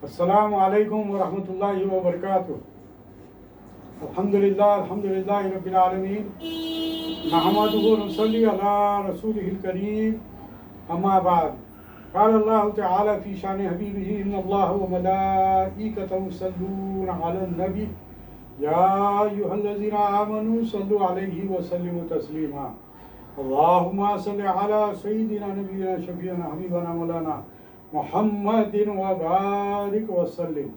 السلام علیکم ورحمۃ اللہ وبرکاتہ۔ الحمدللہ رب العالمین، نحمدہ ونصلی علی رسولہ الکریم، اما بعد، قال اللہ تعالی فی شان حبیبہ ان اللہ وملائکتہ یصلون علی النبی یا ایھا الذین آمنوا صلوا علیہ وسلموا تسلیما۔ اللہم صل علی سیدنا نبینا شفیعنا حبیبنا مولانا محمد وبارک وسلم۔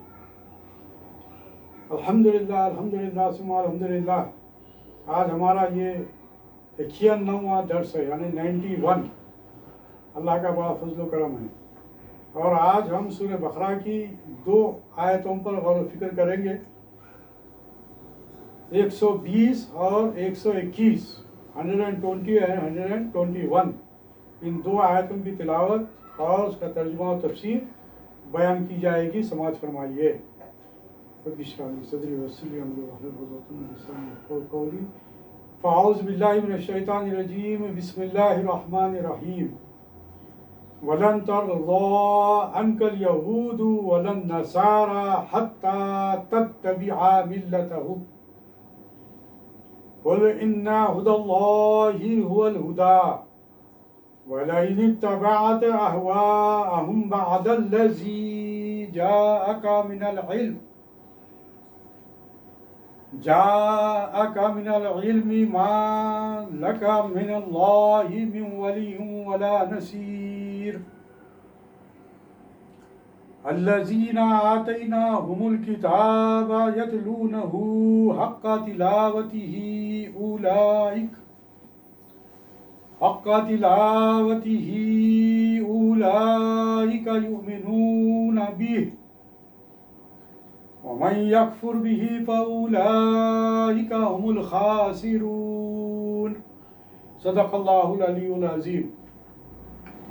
الحمدللہ ثم الحمدللہ۔ آج ہمارا یہ 91واں درس ہے، یعنی 91۔ اللہ کا بڑا فضل و کرم ہے، اور آج ہم سورہ بقرہ کی 2 آیتوں پر غور و فکر کریں گے، 120 اور 121، 120 اور 121۔ ان 2 آیتوں کی تلاوت اور اس کا ترجمہ و تفسیر بیان کی جائے گی، سماعت فرمائیے۔ فاعوذ باللہ من الشیطان الرجیم، بسم اللہ الرحمن الرحیم۔ وَلَن تَرْضَىٰ عَنْكَ الْيَهُودُ وَلَا النَّصَارَىٰ حَتَّىٰ تَتَّبِعَ مِلَّتَهُمْ قُلْ إِنَّ هُدَى اللَّهِ هُوَ الْهُدَىٰ وَلَئِنِ اتَّبَعْتَ أَهْوَاءَهُمْ بَعْدَ الَّذِي جَاءَكَ مِنَ الْعِلْمِ مَا لَكَ مِنَ اللَّهِ مِنْ وَلِيٍّ وَلَا نَصِيرٍ۔ الَّذِينَ آتَيْنَاهُمُ الْكِتَابَ يَتْلُونَهُ حَقَّ تِلَاوَتِهِ أُولَٰئِكَ يُؤْمِنُونَ بِهِ وَمَن يَكْفُرْ بِهِ فَأُولَٰئِكَ هُمُ الْخَاسِرُونَ۔ صدق اللہ العلی العظیم۔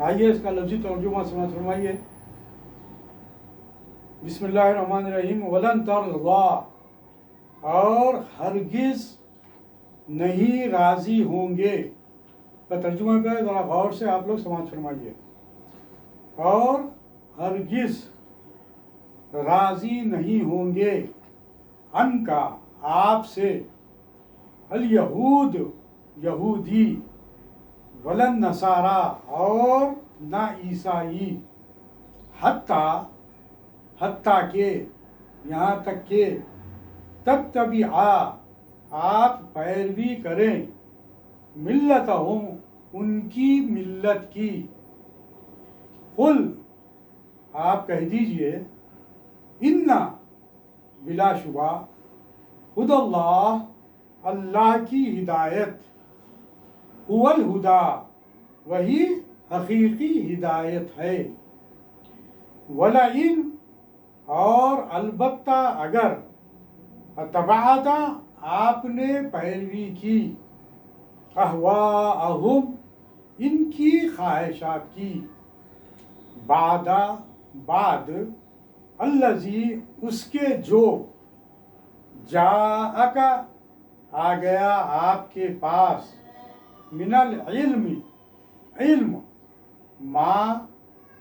آئیے اس کا لفظی ترجمہ سماعت فرمائیے۔ بسم اللہ الرحمن الرحیم۔ وَلَن تَرْضَىٰ، اور ہرگز نہیں راضی ہوں گے۔ ترجمہ پہ ذرا غور سے آپ لوگ سماعت فرمائیے۔ اور ہرگز راضی نہیں ہوں گے، ان کا آپ سے، الیہود یہودی، ولا النصارا اور نہ عیسائی، حتیٰ کہ، یہاں تک کہ، تتبعا آپ پیروی کریں، ملتہم ان کی ملت کی۔ قل آپ کہہ دیجئے، اِنَّ بلا شبہ، خود اللہ کی ہدایت، هو الہدیٰ وہی حقیقی ہدایت ہے، وَلَئِن اور البتہ اگر، اتبعت آپ نے پیروی کی، اہواءہم ان کی خواہشات کی، بعد الذی اس کے جو، جاءک آ گیا آپ کے پاس، من العلم علم، ما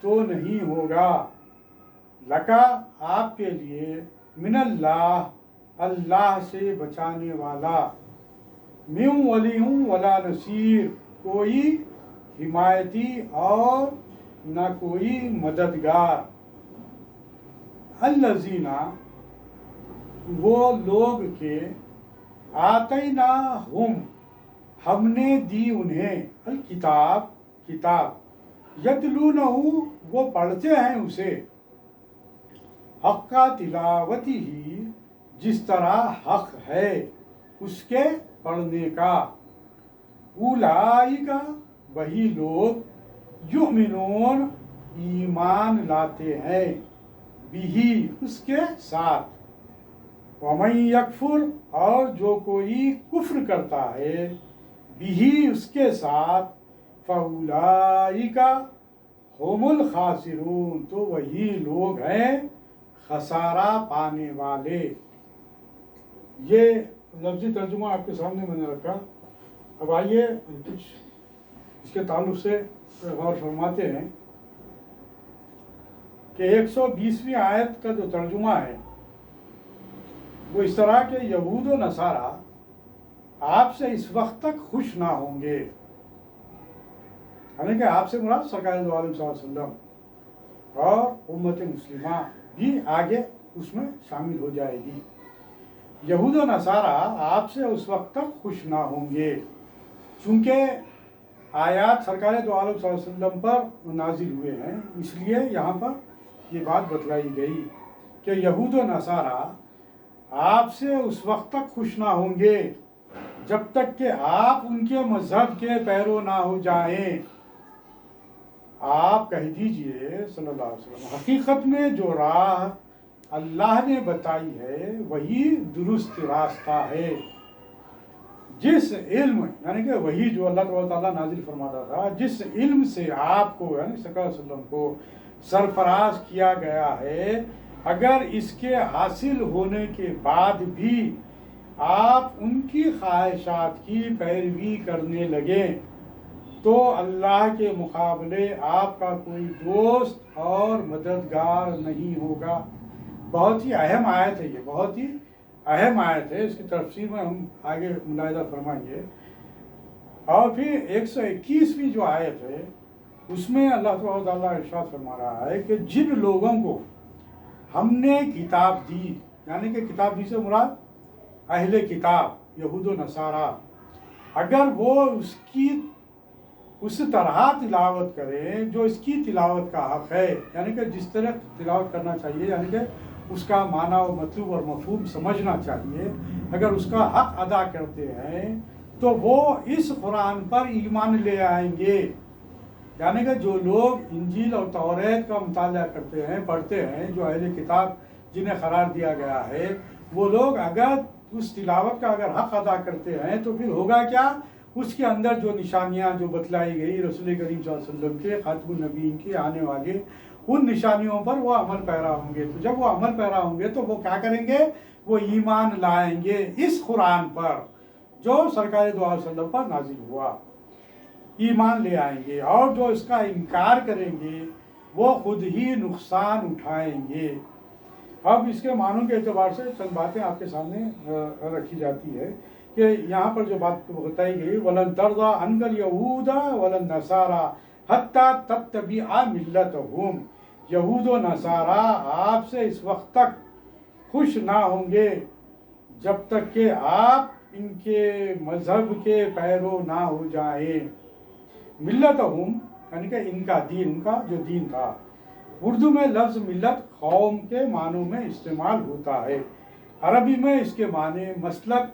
تو نہیں ہوگا، لکا آپ کے لیے، من اللہ سے بچانے والا، من ولی ولا نصیر کوئی حمایتی اور نہ کوئی مددگار۔ الذین وہ لوگ کے، آتیناہم ہم نے دی انہیں، الکتاب یتلونہ وہ پڑھتے ہیں اسے، حق تلاوتہ جس طرح حق ہے اس کے پڑھنے کا، اولئک وہی لوگ، یؤمنون ایمان لاتے ہیں، بھی اس کے ساتھ، ومن یکفر اور جو کوئی کفر کرتا ہے، بھی اس کے ساتھ، فاولئک ہم الخاسرون تو وہی لوگ ہیں خسارہ پانے والے۔ یہ لفظی ترجمہ آپ کے سامنے میں نے رکھا۔ اب آئیے کچھ اس کے تعلق سے غور فرماتے ہیں۔ کہ 120ویں آیت کا جو ترجمہ ہے وہ اس طرح کہ یہود و نصارہ آپ سے اس وقت تک خوش نہ ہوں گے، یعنی کہ آپ سے مراد سرکار دو عالم صلی اللہ علیہ وسلم اور امت مسلمہ بھی آگے اس میں شامل ہو جائے گی۔ یہود و نصارہ آپ سے اس وقت تک خوش نہ ہوں گے، چونکہ آیات سرکار دو عالم صلی اللہ علیہ وسلم پر نازل ہوئے ہیں، اس لیے یہاں پر یہ بات بتلائی گئی کہ یہود و نصارہ آپ سے اس وقت تک خوش نہ ہوں گے جب تک کہ آپ ان کے مذہب کے پیرو نہ ہو جائیں۔ آپ کہہ دیجئے صلی اللہ علیہ وسلم، حقیقت میں جو راہ اللہ نے بتائی ہے وہی درست راستہ ہے۔ جس علم، یعنی کہ وہی جو اللہ تعالیٰ نازل فرماتا تھا، جس علم سے آپ کو یعنی صلی اللہ علیہ وسلم کو سرفراز کیا گیا ہے، اگر اس کے حاصل ہونے کے بعد بھی آپ ان کی خواہشات کی پیروی کرنے لگیں تو اللہ کے مقابلے آپ کا کوئی دوست اور مددگار نہیں ہوگا۔ بہت ہی اہم آیت ہے، یہ بہت ہی اہم آیت ہے، اس کی تفسیر میں ہم آگے ملاحظہ فرمائیں گے۔ اور پھر 121ویں جو آیت ہے اس میں اللہ تعالیٰ ارشاد فرما رہا ہے کہ جن لوگوں کو ہم نے کتاب دی، یعنی کہ کتاب دی سے مراد اہل کتاب یہود و نصارہ، اگر وہ اس طرح تلاوت کریں جو اس کی تلاوت کا حق ہے، یعنی کہ جس طرح تلاوت کرنا چاہیے، یعنی کہ اس کا معنی و مطلب اور مفہوم سمجھنا چاہیے، اگر اس کا حق ادا کرتے ہیں تو وہ اس قرآن پر ایمان لے آئیں گے۔ یعنی کہ جو لوگ انجیل اور توریت کا مطالعہ کرتے ہیں، پڑھتے ہیں، جو اہل کتاب جنہیں قرار دیا گیا ہے، وہ لوگ اگر اس تلاوت کا اگر حق ادا کرتے ہیں تو پھر ہوگا کیا؟ اس کے اندر جو نشانیاں جو بتلائی گئی رسول کریم صلی اللہ علیہ وسلم کے خاتم النبیین کے آنے والے، ان نشانیوں پر وہ عمل پیرا ہوں گے۔ تو جب وہ عمل پیرا ہوں گے تو وہ کیا کریں گے؟ وہ ایمان لائیں گے اس قرآن پر جو سرکار دو علیہ وسلم پر نازل ہوا، ایمان لے آئیں گے، اور جو اس کا انکار کریں گے وہ خود ہی نقصان اٹھائیں گے۔ اب اس کے معنوں کے اعتبار سے چند باتیں آپ کے سامنے رکھی جاتی ہے کہ یہاں پر جو بات بتائی گئی وَلَن تَرْضَىٰ عَنْكَ الْيَهُودَ وَلَا النَّصَارَىٰ حَتَّىٰ تَتَّبِعَ مِلَّتَهُمْ، یہود و نصارہ آپ سے اس وقت تک خوش نہ ہوں گے جب تک کہ آپ ان کے مذہب کے پیرو نہ ہو جائیں۔ ملتہم یعنی کہ ان کا دین، ان کا جو دین تھا۔ اردو میں لفظ ملت قوم کے معنوں میں استعمال ہوتا ہے، عربی میں اس کے معنی مسلک،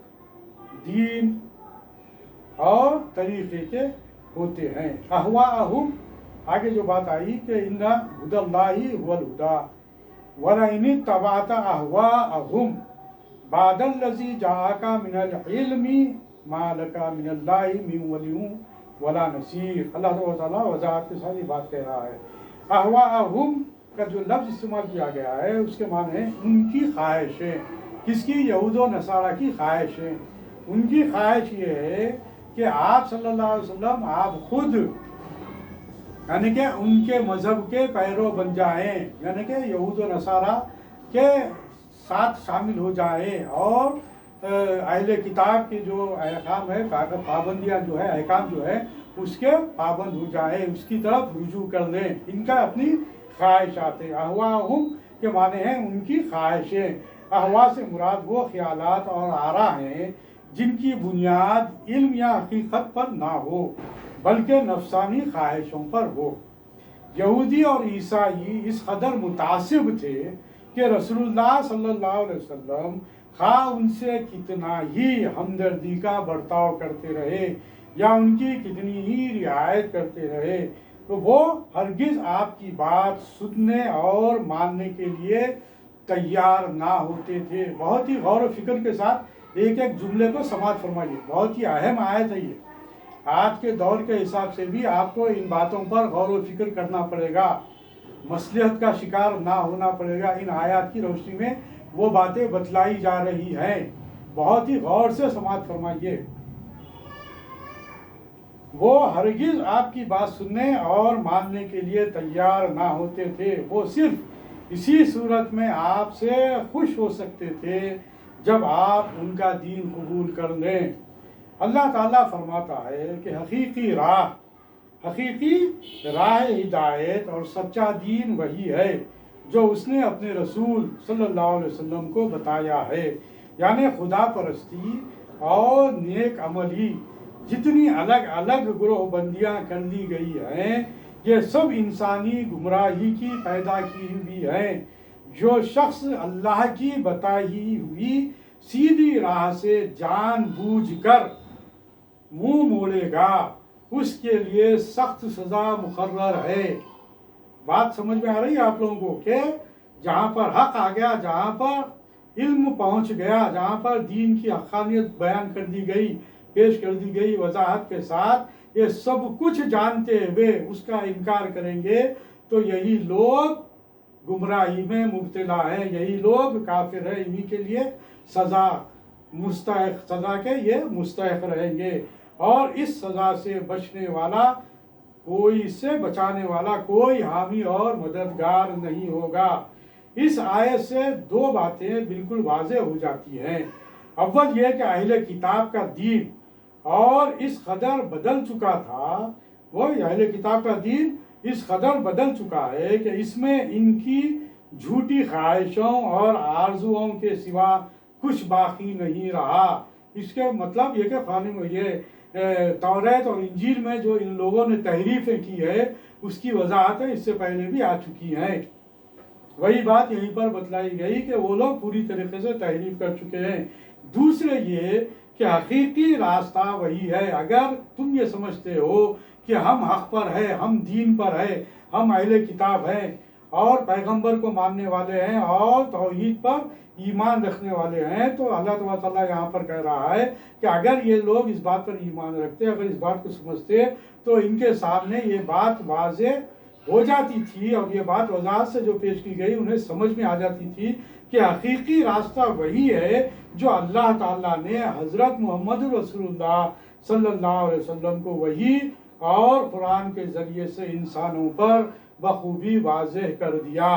دین اور طریقے کے ہوتے ہیں۔ اہواءہم، آگے جو بات آئی کہ ان ھدی اللہ ھو الھدی وَلَئِنِ اتَّبَعْتَ أَهْوَاءَهُمْ بَعْدَ الَّذِي جَاءَكَ مِنَ الْعِلْمِ مَا لَكَ مِنَ اللَّهِ مِنْ وَلِيٍّ وَلَا نَصِيرٍ۔ اللہ تعالیٰ وضاحت کے ساتھ یہ بات کہہ رہا ہے۔ اہواءہم کا جو لفظ استعمال کیا گیا ہے اس کے معنی ہے ان کی خواہشیں۔ کس کی؟ یہود و نصارہ کی خواہشیں۔ ان کی خواہش یہ ہے کہ آپ صلی اللہ علیہ وسلم آپ خود یعنی کہ ان کے مذہب کے پیرو بن جائیں، یعنی کہ یہود و نصارہ کے ساتھ شامل ہو جائیں اور اہل کتاب کے جو احکام ہے، پابندیاں جو ہے، احکام جو ہے اس کے پابند ہو جائیں، اس کی طرف رجوع کر لیں۔ ان کا اپنی خواہشات ہیں۔ اہواءہم کے معنی ہیں ان کی خواہشیں۔ اہوا سے مراد وہ خیالات اور آراء ہیں جن کی بنیاد علم یا حقیقت پر نہ ہو بلکہ نفسانی خواہشوں پر ہو۔ یہودی اور عیسائی اس قدر متعصب تھے کہ رسول اللہ صلی اللہ علیہ وسلم خواہ ان سے کتنا ہی ہمدردی کا برتاؤ کرتے رہے یا ان کی کتنی ہی رعایت کرتے رہے تو وہ ہرگز آپ کی بات سننے اور ماننے کے لیے تیار نہ ہوتے تھے۔ بہت ہی غور و فکر کے ساتھ ایک ایک جملے کو سماعت فرمائیے، بہت ہی اہم آیت ہے یہ۔ آج کے دور کے حساب سے بھی آپ کو ان باتوں پر غور و فکر کرنا پڑے گا، مصلحت کا شکار نہ ہونا پڑے گا۔ ان آیات کی روشنی میں وہ باتیں بتلائی جا رہی ہیں، بہت ہی غور سے سماعت فرمائیے۔ وہ ہرگز آپ کی بات سننے اور ماننے کے لیے تیار نہ ہوتے تھے، وہ صرف اسی صورت میں آپ سے خوش ہو سکتے تھے جب آپ ان کا دین قبول کر لیں۔ اللہ تعالیٰ فرماتا ہے کہ حقیقی راہ ہدایت اور سچا دین وہی ہے جو اس نے اپنے رسول صلی اللہ علیہ وسلم کو بتایا ہے، یعنی خدا پرستی اور نیک عملی جتنی الگ الگ گروہ بندیاں کر لی گئی ہیں، یہ سب انسانی گمراہی کی پیدا کی ہوئی ہیں۔ جو شخص اللہ کی بتائی ہوئی سیدھی راہ سے جان بوجھ کر منہ موڑے گا، اس کے لیے سخت سزا مقرر ہے۔ بات سمجھ میں آ رہی ہے آپ لوگوں کو کہ جہاں پر حق آ گیا، جہاں پر علم پہنچ گیا، جہاں پر دین کی حقانیت بیان کر دی گئی، پیش کر دی گئی وضاحت کے ساتھ، یہ سب کچھ جانتے ہوئے اس کا انکار کریں گے تو یہی لوگ گمراہی میں مبتلا ہیں، یہی لوگ کافر ہیں، انہی کے لیے سزا کے یہ مستحق رہیں گے، اور اس سزا سے بچنے والا کوئی، اس سے بچانے والا کوئی حامی اور مددگار نہیں ہوگا۔ اس آیت سے دو باتیں بالکل واضح ہو جاتی ہیں۔ اول یہ کہ اہل کتاب کا دین اور اس قدر بدل چکا تھا، وہ اہل کتاب کا دین اس قدر بدل چکا ہے کہ اس میں ان کی جھوٹی خواہشوں اور آرزوؤں کے سوا کچھ باقی نہیں رہا۔ اس کے مطلب یہ کہ توریت اور انجیل میں جو ان لوگوں نے تحریفیں کی ہے اس کی وضاحتیں اس سے پہلے بھی آ چکی ہیں۔ وہی بات یہیں پر بتلائی گئی کہ وہ لوگ پوری طریقے سے تحریف کر چکے ہیں۔ دوسرے یہ کہ حقیقی راستہ وہی ہے۔ اگر تم یہ سمجھتے ہو کہ ہم حق پر ہے، ہم دین پر ہے، ہم اہل کتاب ہیں اور پیغمبر کو ماننے والے ہیں اور توحید پر ایمان رکھنے والے ہیں، تو اللہ تعالیٰ یہاں پر کہہ رہا ہے کہ اگر یہ لوگ اس بات پر ایمان رکھتے، اگر اس بات کو سمجھتے تو ان کے سامنے یہ بات واضح ہو جاتی تھی، اور یہ بات وضاحت سے جو پیش کی گئی انہیں سمجھ میں آ جاتی تھی کہ حقیقی راستہ وہی ہے جو اللہ تعالیٰ نے حضرت محمد رسول اللہ صلی اللہ علیہ وسلم کو وحی اور قرآن کے ذریعے سے انسانوں پر بخوبی واضح کر دیا۔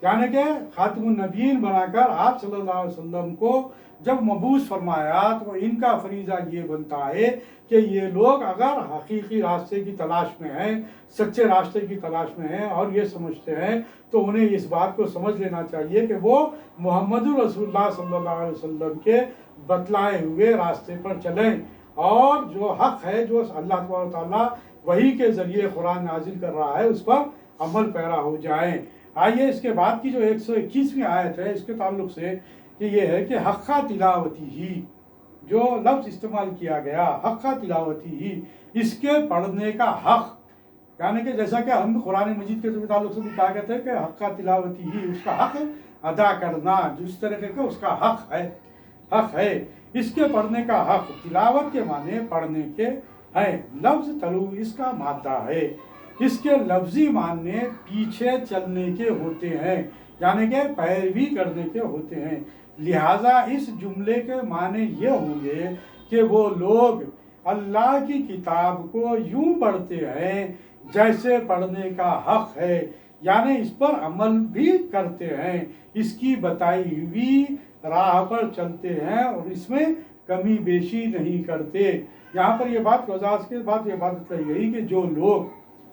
یعنی کہ خاتم النبیین بنا کر آپ صلی اللہ علیہ وسلم کو جب مبعوث فرمایا تو ان کا فریضہ یہ بنتا ہے کہ یہ لوگ اگر حقیقی راستے کی تلاش میں ہیں، سچے راستے کی تلاش میں ہیں اور یہ سمجھتے ہیں، تو انہیں اس بات کو سمجھ لینا چاہیے کہ وہ محمد رسول اللہ صلی اللہ علیہ وسلم کے بتلائے ہوئے راستے پر چلیں، اور جو حق ہے، جو اللہ تعالیٰ وحی کے ذریعے قرآن نازل کر رہا ہے، اس پر عمل پیرا ہو جائیں۔ آئیے اس کے بعد کی جو 121ویں آیت ہے، اس کے تعلق سے کہ یہ ہے کہ حقہ تلاوتی ہی، جو لفظ استعمال کیا گیا حقہ تلاوتی ہی، اس کے پڑھنے کا حق، یعنی کہ جیسا کہ ہم قرآن مجید کے تعلق سے بھی کہا کہتے ہیں کہ حقہ تلاوتی ہی، اس کا حق ادا کرنا، جس طریقے کا اس کا حق ہے، اس کے پڑھنے کا حق، تلاوت کے معنی پڑھنے کے ہیں، لفظ تلو اس کا مادہ ہے، اس کے لفظی معنی پیچھے چلنے کے ہوتے ہیں، یعنی کہ پیروی کرنے کے ہوتے ہیں۔ لہٰذا اس جملے کے معنی یہ ہوں گے کہ وہ لوگ اللہ کی کتاب کو یوں پڑھتے ہیں جیسے پڑھنے کا حق ہے، یعنی اس پر عمل بھی کرتے ہیں، اس کی بتائی ہوئی راہ پر چلتے ہیں اور اس میں کمی بیشی نہیں کرتے۔ یہاں پر یہ بات وضاحت کے بعد یہ بات بتائی گئی کہ جو لوگ،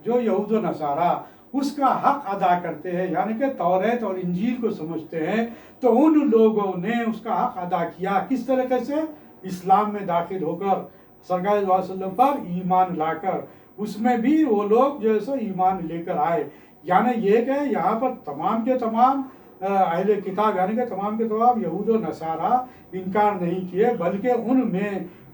جو یہود و نصارہ اس کا حق ادا کرتے ہیں، یعنی کہ توریت اور انجیل کو سمجھتے ہیں، تو ان لوگوں نے اس کا حق ادا کیا کس طریقے سے؟ اسلام میں داخل ہو کر، سرکار صلی اللہ علیہ وسلم پر ایمان لا کر، اس میں بھی وہ لوگ جو ہے ایمان لے کر آئے۔ یعنی یہ کہ یہاں پر تمام کے تمام اہل کتاب، یعنی کہ تمام کے تمام یہود و نصارہ انکار نہیں کیے، بلکہ ان میں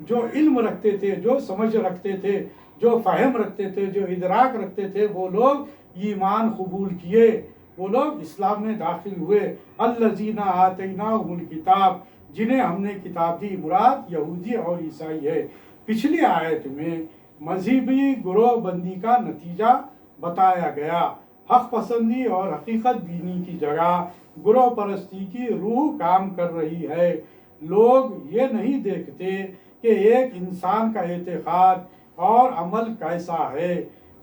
جو علم رکھتے تھے، جو سمجھ رکھتے تھے، جو فہم رکھتے تھے، جو ادراک رکھتے تھے، وہ لوگ ایمان قبول کیے، وہ لوگ اسلام میں داخل ہوئے۔ الذین آتیناہم الکتاب، جنہیں ہم نے کتاب دی، مراد یہودی اور عیسائی ہے۔ پچھلی آیت میں مذہبی گروہ بندی کا نتیجہ بتایا گیا۔ حق پسندی اور حقیقت بینی کی جگہ گروہ پرستی کی روح کام کر رہی ہے۔ لوگ یہ نہیں دیکھتے کہ ایک انسان کا اعتقاد اور عمل کیسا ہے،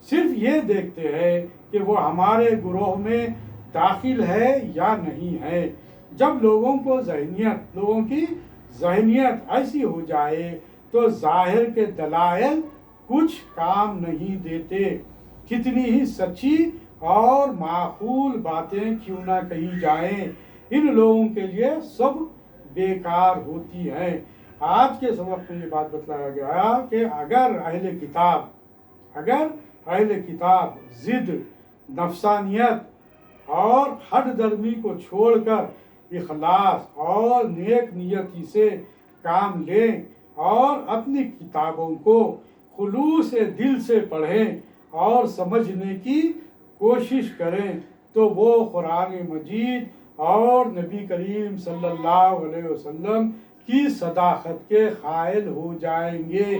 صرف یہ دیکھتے ہیں کہ وہ ہمارے گروہ میں داخل ہے یا نہیں ہے۔ جب لوگوں کی ذہنیت ایسی ہو جائے تو ظاہر کے دلائل کچھ کام نہیں دیتے، کتنی ہی سچی اور معقول باتیں کیوں نہ کہی جائیں، ان لوگوں کے لیے سب بیکار ہوتی ہیں۔ آج کے سبق میں یہ بات بتلایا گیا کہ اگر اہل کتاب ضد، نفسانیت اور ہٹ درمی کو چھوڑ کر اخلاص اور نیک نیتی سے کام لیں اور اپنی کتابوں کو خلوص دل سے پڑھیں اور سمجھنے کی کوشش کریں تو وہ قرآن مجید اور نبی کریم صلی اللہ علیہ وسلم کی صداقت کے قائل ہو جائیں گے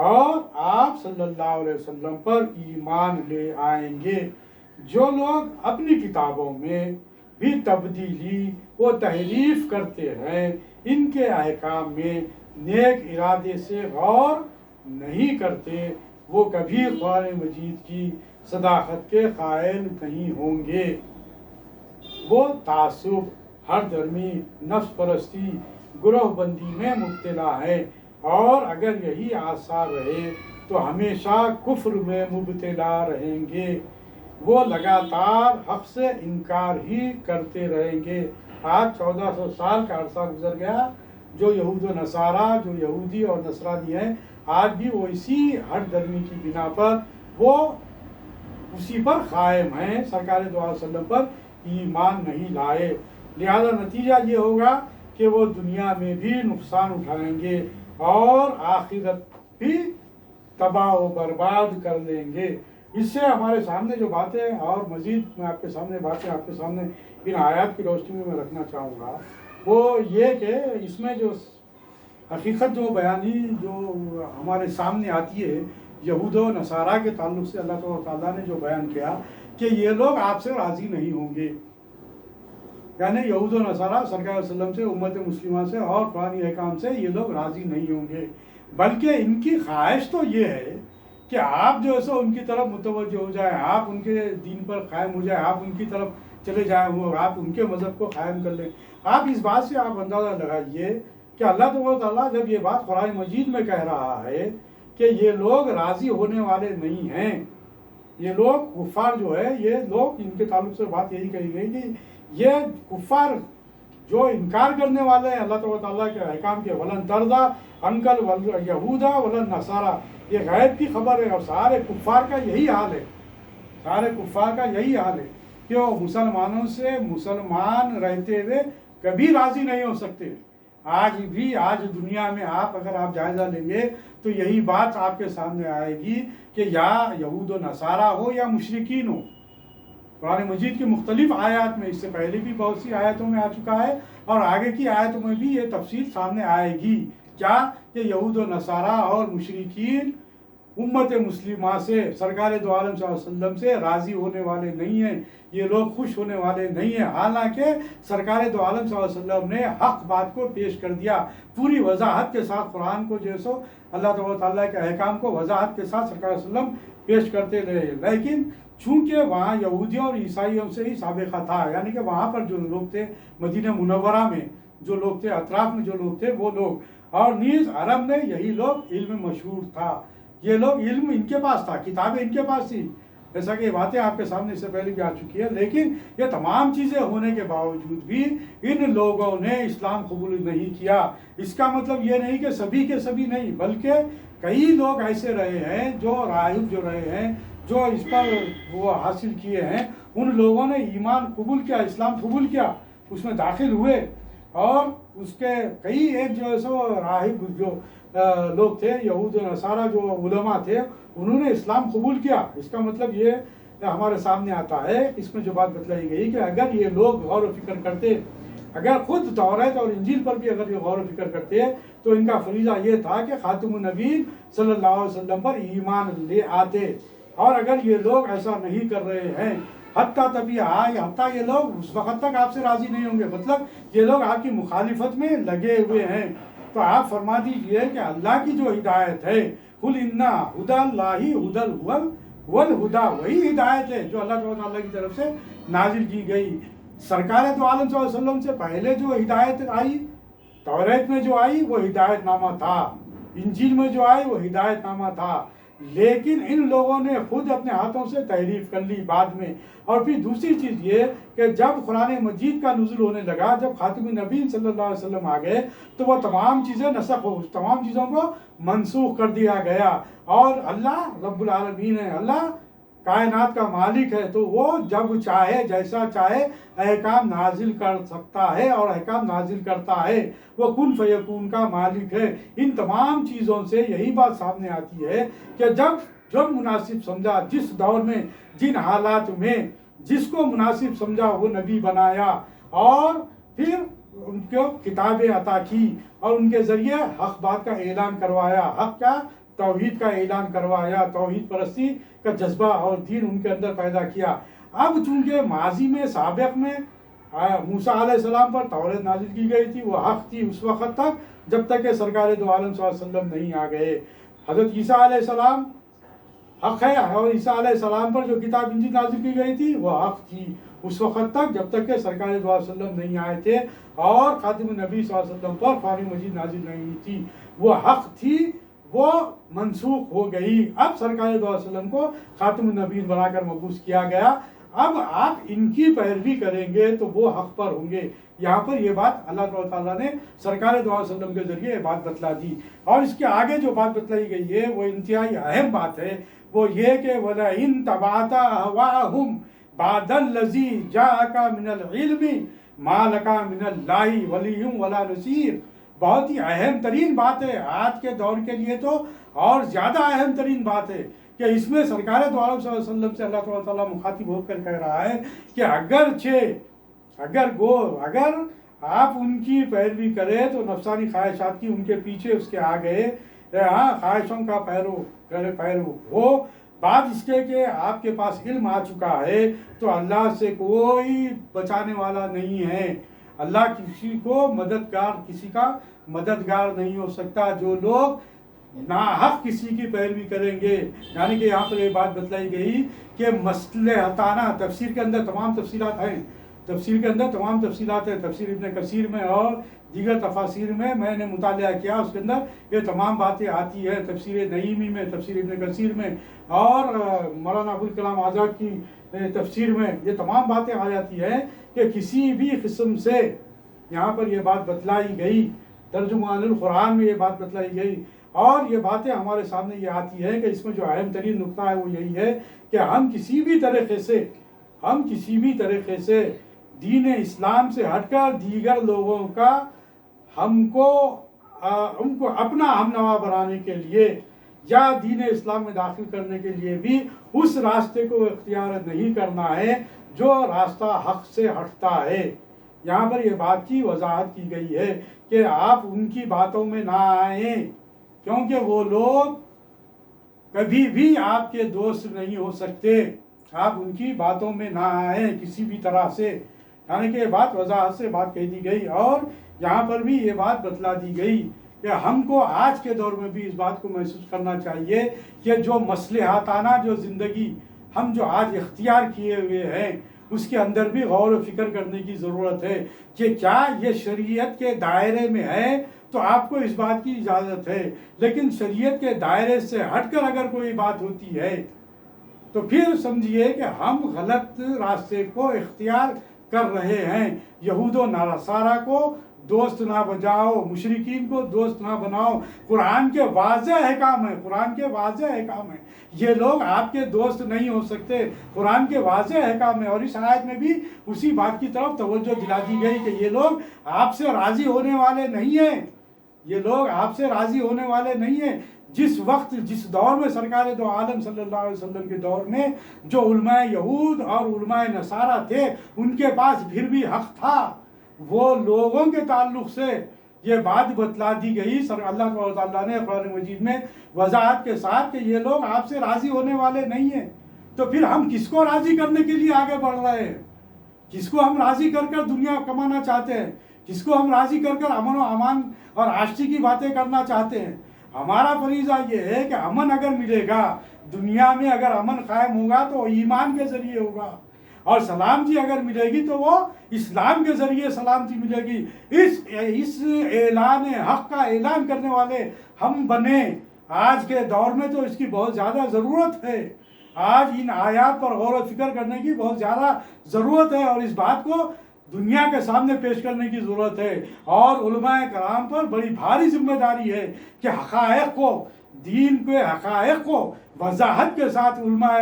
اور آپ صلی اللہ علیہ وسلم پر ایمان لے آئیں گے۔ جو لوگ اپنی کتابوں میں بھی تبدیلی و تحریف کرتے ہیں، ان کے احکام میں نیک ارادے سے غور نہیں کرتے، وہ کبھی قرآن مجید کی صداقت کے قائل نہیں ہوں گے۔ وہ تعصب، ہر درمی، نفس پرستی، گروہ بندی میں مبتلا ہے اور اگر یہی آثار رہے تو ہمیشہ کفر میں مبتلا رہیں گے۔ وہ لگاتار حق سے انکار ہی کرتے رہیں گے۔ آج 1400 سال کا عرصہ گزر گیا، جو یہود و نصارہ، جو یہودی اور نصرانی ہیں، آج بھی وہ اسی ہٹ درمی کی بنا پر وہ اسی پر قائم ہیں، سرکار دو علیہ وسلم پر ایمان نہیں لائے۔ لہذا نتیجہ یہ ہوگا کہ وہ دنیا میں بھی نقصان اٹھائیں گے اور آخرت بھی تباہ و برباد کر لیں گے۔ اس سے ہمارے سامنے جو باتیں اور مزید میں آپ کے سامنے ان آیات کی روشنی میں رکھنا چاہوں گا، وہ یہ کہ اس میں جو حقیقت جو بیانی جو ہمارے سامنے آتی ہے یہود و نصارہ کے تعلق سے، اللہ تعالیٰ نے جو بیان کیا کہ یہ لوگ آپ سے راضی نہیں ہوں گے، یعنی یہود و نصارہ سرکار علیہ وسلم سے، امت مسلمہ سے اور قرآنی احکام سے یہ لوگ راضی نہیں ہوں گے، بلکہ ان کی خواہش تو یہ ہے کہ آپ جو ہے سو ان کی طرف متوجہ ہو جائیں، آپ ان کے دین پر قائم ہو جائیں، آپ ان کی طرف چلے جائیں، آپ ان کے مذہب کو قائم کر لیں۔ آپ اس بات سے آپ اندازہ لگائیے کہ اللہ تعالیٰ جب یہ بات قرآن مجید میں کہہ رہا ہے کہ یہ لوگ راضی ہونے والے نہیں ہیں، یہ لوگ کفار جو ہے، یہ لوگ ان کے تعلق سے بات یہی کہی گئی کہ یہ کفار جو انکار کرنے والے ہیں اللہ تعالیٰ کے احکام کے، ولن ترضیٰ عنکل یہودا ولن نصارہ، یہ غیب کی خبر ہے اور سارے کفار کا یہی حال ہے، کہ وہ مسلمانوں سے مسلمان رہتے ہوئے کبھی راضی نہیں ہو سکتے۔ آج دنیا میں اگر آپ جائزہ لیں گے تو یہی بات آپ کے سامنے آئے گی کہ یا یہود و نصارہ ہو یا مشرکین ہو۔ قرآن مجید کی مختلف آیات میں، اس سے پہلے بھی بہت سی آیتوں میں آ چکا ہے اور آگے کی آیتوں میں بھی یہ تفصیل سامنے آئے گی، کیا کہ یہود و نصارہ اور مشرکین امت مسلمہ سے، سرکار دو عالم صلی اللہ علیہ وسلم سے راضی ہونے والے نہیں ہیں، یہ لوگ خوش ہونے والے نہیں ہیں، حالانکہ سرکار دو عالم صلی اللہ علیہ وسلم نے حق بات کو پیش کر دیا پوری وضاحت کے ساتھ، قرآن کو جو سو اللہ تعالیٰ کے احکام کو وضاحت کے ساتھ سرکار صلی اللہ علیہ وسلم پیش کرتے رہے، لیکن چونکہ وہاں یہودیوں اور عیسائیوں سے ہی سابقہ تھا، یعنی کہ وہاں پر جو لوگ تھے مدینہ منورہ میں جو لوگ تھے، اطراف میں جو لوگ تھے وہ لوگ، اور نیز عرب میں یہی لوگ علم مشہور تھا، یہ لوگ علم ان کے پاس تھا، کتابیں ان کے پاس تھی، جیسا کہ یہ باتیں آپ کے سامنے اس سے پہلے بھی آ چکی ہے، لیکن یہ تمام چیزیں ہونے کے باوجود بھی ان لوگوں نے اسلام قبول نہیں کیا۔ اس کا مطلب یہ نہیں کہ سبھی کے سبھی نہیں، بلکہ کئی لوگ ایسے رہے ہیں جو راہب جو رہے ہیں، جو اس پر وہ حاصل کیے ہیں، ان لوگوں نے ایمان قبول کیا، اسلام قبول کیا، اس میں داخل ہوئے، اور اس کے کئی ایک جو ہے سو راہب جو لوگ تھے، یہود و نصارہ جو علماء تھے، انہوں نے اسلام قبول کیا۔ اس کا مطلب یہ ہمارے سامنے آتا ہے، اس میں جو بات بتلائی گئی کہ اگر یہ لوگ غور و فکر کرتے، اگر خود توریت اور انجیل پر بھی اگر یہ غور و فکر کرتے تو ان کا فریضہ یہ تھا کہ خاتم النبیین صلی اللہ علیہ وسلم پر ایمان لے آتے، اور اگر یہ لوگ ایسا نہیں کر رہے ہیں، حتیٰ یہ لوگ اس وقت تک آپ سے راضی نہیں ہوں گے، مطلب یہ لوگ آپ کی مخالفت میں لگے ہوئے ہیں، تو آپ فرما دیجئے کہ اللہ کی جو ہدایت ہے، قل انا ہدی اللہ ہدی والہدا، وہی ہدایت ہے جو اللہ تعالیٰ کی طرف سے نازل کی گئی۔ سرکار دو عالم صلی اللہ علیہ وسلم سے پہلے جو ہدایت آئی، توریت میں جو آئی وہ ہدایت نامہ تھا، انجیل میں جو آئی وہ ہدایت نامہ تھا، لیکن ان لوگوں نے خود اپنے ہاتھوں سے تحریف کر لی بعد میں۔ اور پھر دوسری چیز یہ کہ جب قرآن مجید کا نزول ہونے لگا، جب خاتم النبی صلی اللہ علیہ وسلم آ گئے، تو وہ تمام چیزیں نسخ ہو، تمام چیزوں کو منسوخ کر دیا گیا۔ اور اللہ رب العالمین ہے، اللہ کائنات کا مالک ہے، تو وہ جب چاہے جیسا چاہے احکام نازل کر سکتا ہے اور احکام نازل کرتا ہے۔ وہ کن فیکون کا مالک ہے۔ ان تمام چیزوں سے یہی بات سامنے آتی ہے کہ جب مناسب سمجھا، جس دور میں، جن حالات میں جس کو مناسب سمجھا وہ نبی بنایا، اور پھر ان کو کتابیں عطا کی اور ان کے ذریعے حق بات کا اعلان کروایا، حق کا توحید کا اعلان کروایا، توحید پرستی کا جذبہ اور دین ان کے اندر پیدا کیا۔ اب چونکہ ماضی میں، سابق میں موسیٰ علیہ السلام پر توریت نازل کی گئی تھی، وہ حق تھی اس وقت تک جب تک کہ سرکار دو عالم صلی اللہ علیہ وسلم نہیں آ گئے۔ حضرت عیسیٰ علیہ السلام حق ہے، اور عیسیٰ علیہ السلام پر جو کتاب انجیل نازل کی گئی تھی وہ حق تھی اس وقت تک جب تک کہ سرکار دو علیہ وسلم نہیں آئے تھے اور خاتم النبی صلی اللہ علیہ وسلم پر قرآن مجید نازل نہیں ہوئی تھی۔ وہ حق تھی، وہ منسوخ ہو گئی۔ اب سرکار دو علیہ وسلم کو خاتم النبی بنا کر مبعوث کیا گیا۔ اب آپ ان کی پیروی کریں گے تو وہ حق پر ہوں گے۔ یہاں پر یہ بات اللہ تعالیٰ نے سرکار دو علیہ وسلم کے ذریعے یہ بات بتلا دی، اور اس کے آگے جو بات بتلائی گئی ہے وہ انتہائی اہم بات ہے، وہ یہ کہ وَلَئِن تَبَعْتَ أَهْوَاءَهُمْ بَعْدَ الَّذِي جَاءَكَ مِنَ الْعِلْمِ مَا لَكَ مِنَ اللَّهِ وَلِيٌّ وَلَا نَصِيرٌ۔ بہت ہی اہم ترین بات ہے آج کے دور کے لیے، تو اور زیادہ اہم ترین بات ہے کہ اس میں سرکار دو عالم صلی اللہ علیہ وسلم سے اللہ تعالیٰ مخاطب ہو کر کہہ رہا ہے کہ اگر آپ ان کی پیروی کریں تو نفسانی خواہشات کی ان کے پیچھے اس کے آگے خواہشوں کا پیرو ہو، بعد اس کے کہ آپ کے پاس علم آ چکا ہے تو اللہ سے کوئی بچانے والا نہیں ہے، اللہ کسی کا مددگار نہیں ہو سکتا۔ جو لوگ ناحق کسی کی پیروی کریں گے، یعنی کہ یہاں پر یہ بات بتلائی گئی کہ مصلحتانہ، تفسیر کے اندر تمام تفصیلات ہیں، تفسیر ابن کثیر میں اور دیگر تفاسیر میں میں نے مطالعہ کیا، اس کے اندر یہ تمام باتیں آتی ہیں، تفسیر نعیمی میں، تفسیر ابن کثیر میں اور مولانا ابوالکلام آزاد کی تفسیر میں یہ تمام باتیں آ جاتی ہیں کہ کسی بھی قسم سے یہاں پر یہ بات بتلائی گئی، ترجمان القرآن میں یہ بات بتلائی گئی، اور یہ باتیں ہمارے سامنے یہ آتی ہے کہ اس میں جو اہم ترین نقطہ ہے وہ یہی ہے کہ ہم کسی بھی طریقے سے دین اسلام سے ہٹ کر دیگر لوگوں کا ان کو اپنا ہم نوا بنانے کے لیے یا دین اسلام میں داخل کرنے کے لیے بھی اس راستے کو اختیار نہیں کرنا ہے جو راستہ حق سے ہٹتا ہے۔ یہاں پر یہ بات کی وضاحت کی گئی ہے کہ آپ ان کی باتوں میں نہ آئیں، کیونکہ وہ لوگ کبھی بھی آپ کے دوست نہیں ہو سکتے۔ آپ ان کی باتوں میں نہ آئیں کسی بھی طرح سے، یعنی کہ یہ بات وضاحت سے بات کہہ دی گئی، اور یہاں پر بھی یہ بات بتلا دی گئی کہ ہم کو آج کے دور میں بھی اس بات کو محسوس کرنا چاہیے کہ جو مصلحتانہ جو زندگی ہم جو آج اختیار کیے ہوئے ہیں اس کے اندر بھی غور و فکر کرنے کی ضرورت ہے کہ کیا یہ شریعت کے دائرے میں ہے تو آپ کو اس بات کی اجازت ہے، لیکن شریعت کے دائرے سے ہٹ کر اگر کوئی بات ہوتی ہے تو پھر سمجھیے کہ ہم غلط راستے کو اختیار کر رہے ہیں۔ یہود و نصارہ کو دوست نہ بجاؤ، مشرکین کو دوست نہ بناؤ، قرآن کے واضح احکام ہیں، یہ لوگ آپ کے دوست نہیں ہو سکتے، قرآن کے واضح احکام ہیں۔ اور اس آیت میں بھی اسی بات کی طرف توجہ دلا دی گئی کہ یہ لوگ آپ سے راضی ہونے والے نہیں ہیں، جس وقت جس دور میں سرکار دو عالم صلی اللہ علیہ وسلم کے دور میں جو علماء یہود اور علماء نصارہ تھے ان کے پاس پھر بھی حق تھا، وہ لوگوں کے تعلق سے یہ بات بتلا دی گئی اللہ تعالیٰ نے قرآن مجید میں وضاحت کے ساتھ کہ یہ لوگ آپ سے راضی ہونے والے نہیں ہیں۔ تو پھر ہم کس کو راضی کرنے کے لیے آگے بڑھ رہے ہیں؟ کس کو ہم راضی کر کر دنیا کمانا چاہتے ہیں؟ جس کو ہم راضی کر کر امن و امان اور آشتی کی باتیں کرنا چاہتے ہیں. ہمارا فریضہ یہ ہے کہ امن اگر ملے گا دنیا میں، اگر امن قائم ہوگا تو ایمان کے ذریعے ہوگا، اور سلامتی اگر ملے گی تو وہ اسلام کے ذریعے سلامتی ملے گی. اس اعلان حق کا اعلان کرنے والے ہم بنے. آج کے دور میں تو اس کی بہت زیادہ ضرورت ہے. آج ان آیات پر غور و فکر کرنے کی بہت زیادہ ضرورت ہے، اور اس بات کو دنیا کے سامنے پیش کرنے کی ضرورت ہے. اور علماء کرام پر بڑی بھاری ذمہ داری ہے کہ حقائق کو، دین کے حقائق کو وضاحت کے ساتھ علماء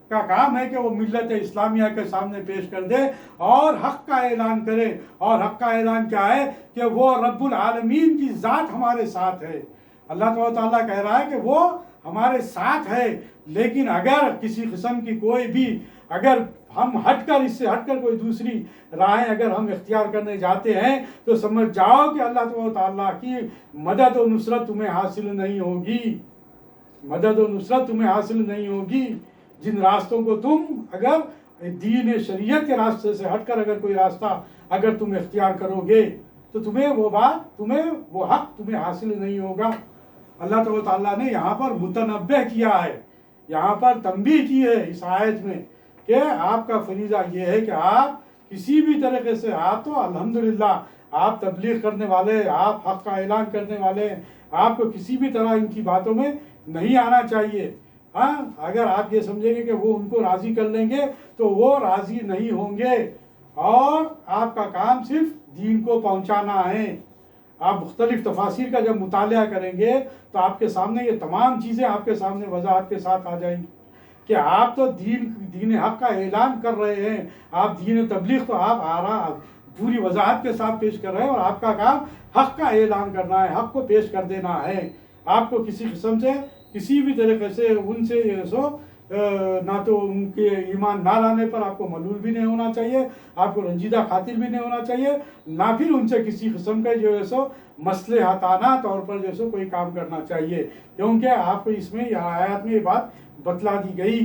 کا کام ہے کہ وہ ملت اسلامیہ کے سامنے پیش کر دے اور حق کا اعلان کرے. اور حق کا اعلان کیا ہے؟ کہ وہ رب العالمین کی ذات ہمارے ساتھ ہے. اللہ تعالیٰ کہہ رہا ہے کہ وہ ہمارے ساتھ ہے، لیکن اگر کسی قسم کی کوئی بھی، اگر ہم ہٹ کر، اس سے ہٹ کر کوئی دوسری راہیں اگر ہم اختیار کرنے جاتے ہیں تو سمجھ جاؤ کہ اللہ تعالیٰ کی مدد و نصرت تمہیں حاصل نہیں ہوگی. مدد و نصرت تمہیں حاصل نہیں ہوگی. جن راستوں کو تم اگر دین شریعت کے راستے سے ہٹ کر اگر کوئی راستہ اگر تم اختیار کرو گے تو تمہیں وہ حق تمہیں حاصل نہیں ہوگا. اللہ تعالیٰ نے یہاں پر متنبہ کیا ہے، یہاں پر تنبیہ کی ہے اس آیت میں کہ آپ کا فریضہ یہ ہے کہ آپ کسی بھی طریقے سے، آپ تو الحمدللہ آپ تبلیغ کرنے والے، آپ حق کا اعلان کرنے والے، آپ کو کسی بھی طرح ان کی باتوں میں نہیں آنا چاہیے. ہاں، اگر آپ یہ سمجھیں گے کہ وہ ان کو راضی کر لیں گے تو وہ راضی نہیں ہوں گے، اور آپ کا کام صرف دین کو پہنچانا ہے. آپ مختلف تفاسیر کا جب مطالعہ کریں گے تو آپ کے سامنے یہ تمام چیزیں آپ کے سامنے وضاحت کے ساتھ آ جائیں گی کہ آپ تو دین حق کا اعلان کر رہے ہیں، آپ دین تبلیغ تو آپ پوری وضاحت کے ساتھ پیش کر رہے ہیں، اور آپ کا کام حق کا اعلان کرنا ہے، حق کو پیش کر دینا ہے. آپ کو کسی قسم سے، کسی بھی طریقے سے ان سے نہ تو ان کے ایمان نہ لانے پر آپ کو ملول بھی نہیں ہونا چاہیے، آپ کو رنجیدہ خاطر بھی نہیں ہونا چاہیے، نہ پھر ان سے کسی قسم کے مصلحتانہ طور پر کوئی کام کرنا چاہیے. کیونکہ آپ کو اس میں آیات میں یہ بات بتلا دی گئی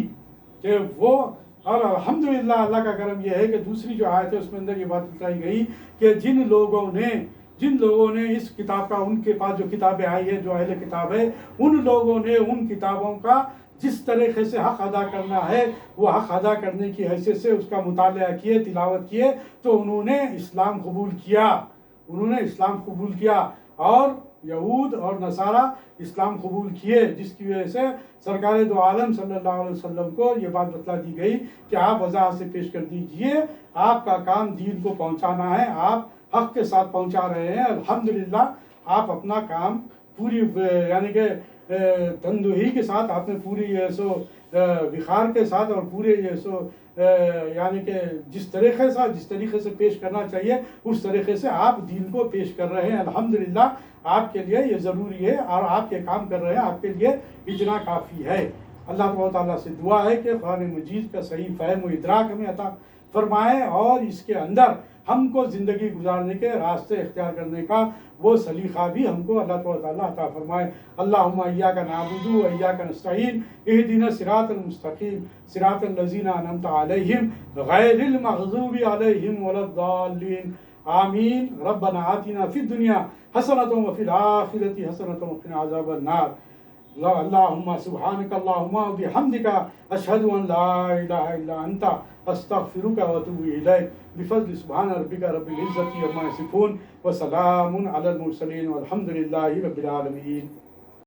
کہ وہ، اور الحمدللہ اللہ کا کرم یہ ہے کہ دوسری جو آیت ہے اس میں اندر یہ بات بتلائی گئی کہ جن لوگوں نے اس کتاب کا، ان کے پاس جو کتابیں آئی ہیں، جو اہل کتاب ہے، ان لوگوں نے ان کتابوں کا جس طریقے سے حق ادا کرنا ہے وہ حق ادا کرنے کی حیثیت سے اس کا مطالعہ کیے، تلاوت کیے، تو انہوں نے اسلام قبول کیا، اور یہود اور نصارہ اسلام قبول کیے، جس کی وجہ سے سرکار دو عالم صلی اللہ علیہ وسلم کو یہ بات بتلا دی گئی کہ آپ وضاحت سے پیش کر دیجئے، آپ کا کام دین کو پہنچانا ہے، آپ حق کے ساتھ پہنچا رہے ہیں. الحمدللہ آپ اپنا کام پوری یعنی کہ تندہی کے ساتھ، آپ نے پوری وقار کے ساتھ اور پورے یعنی کہ جس طریقے سے پیش کرنا چاہیے اس طریقے سے آپ دین کو پیش کر رہے ہیں. الحمدللہ آپ کے لیے یہ ضروری ہے، اور آپ یہ کام کر رہے ہیں، آپ کے لیے اتنا کافی ہے. اللہ تعالیٰ سے دعا ہے کہ قرآن مجید کا صحیح فہم و ادراک ہمیں عطا فرمائے، اور اس کے اندر ہم کو زندگی گزارنے کے راستے اختیار کرنے کا وہ سلیقہ بھی ہم کو اللہ تعالیٰ عطا فرمائے. اللہم ایاک نعبد و ایاک نستعین اہدنا الصراط المستقیم صراط الذین انعمت علیہم غیر المغضوب علیہم ولا الضالین آمین. ربنا آتنا فی الدنیا حسنۃ وفی الآخرۃ حسنۃ وقنا عذاب النار. اللہم سبحانک اللہم وبحمدک اشہد ان لا الہ الا انت استغفرک واتوب الیک. بفضل سبحان ربک رب العزۃ عما یصفون وسلام علی المرسلین والحمد للہ رب العالمین.